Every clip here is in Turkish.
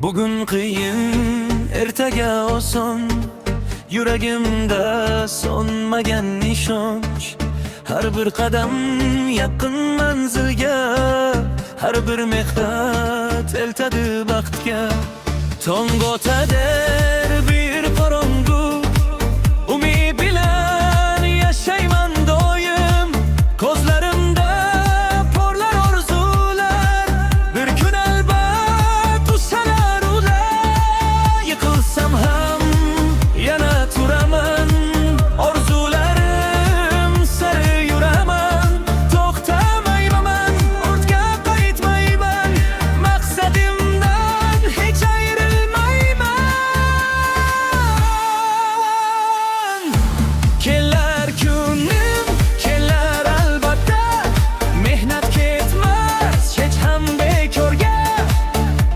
Bugun qiyin, ertaga oson, yuragimda so'nmagan ishonch. Har bir qadam yaqin manzilga, har bir mehnat eltadi baxtga. Tong otadir bir qorong'u, umid bilan yashayman doim. Ko'zlarimda porlar orzular, bir kun albat usalar ular. Yiqilsam ham yana turaman, orzularim sari yuraman. To'xtamayman, ortga qaytmayman, maqsadimdan hech ayrilmayman. Kelar kunim, kelar albatta, mehnat ketmas hech ham bekorga.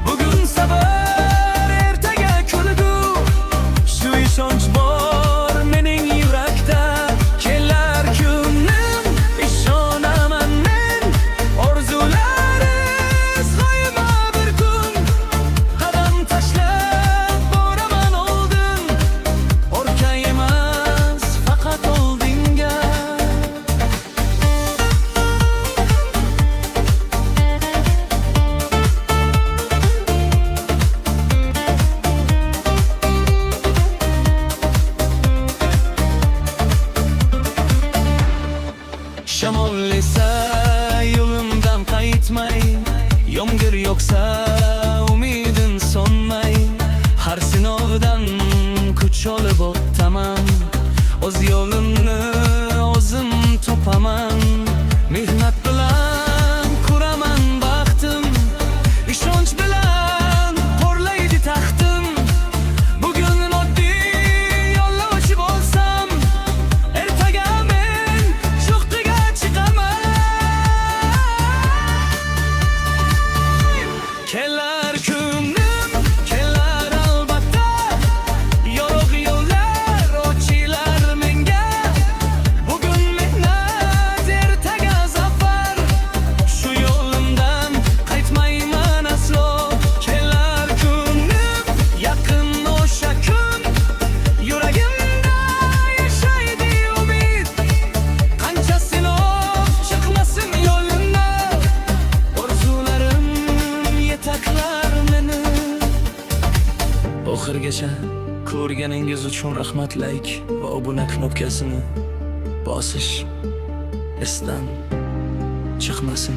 Bugun sabr, ertaga kulgu, shu ishonch bor mening yurakda. Kelar kunim, ishonaman men, orzularingiz g'oyima bir kun. Qadam tashlab boraman oldin, orqa emas faqat oldinga. Shamol esa yo'limdan qaytmay, yomg'ir yog'sa umidim so'nmay. Har sinovdan kuch olib o'taman, o'z yo'limni o'zim topaman. Mehnat bilan quraman baxtim, ishonch bilan porlaydi taxtim. Bugun oddiy yo'llovchi bo'lsam, ertaga men sho'xtiga chiqaman. Kelar kunim, kelar albatta, yorug' yo'llar ochilar menga. Bugun mehnat, ertaga zafar, shu yo'limdan qaytmayman aslo. Kelar kunim, yaqin o'sha kun, yuragimda yashaydi umid. Qancha sinov chiqmasin yo'limdan, orzularim yetaklar meni. Oxirgacha ko'rganingiz uchun rahmat. Like va obuna knopkasini bosish esdan chiqmasin.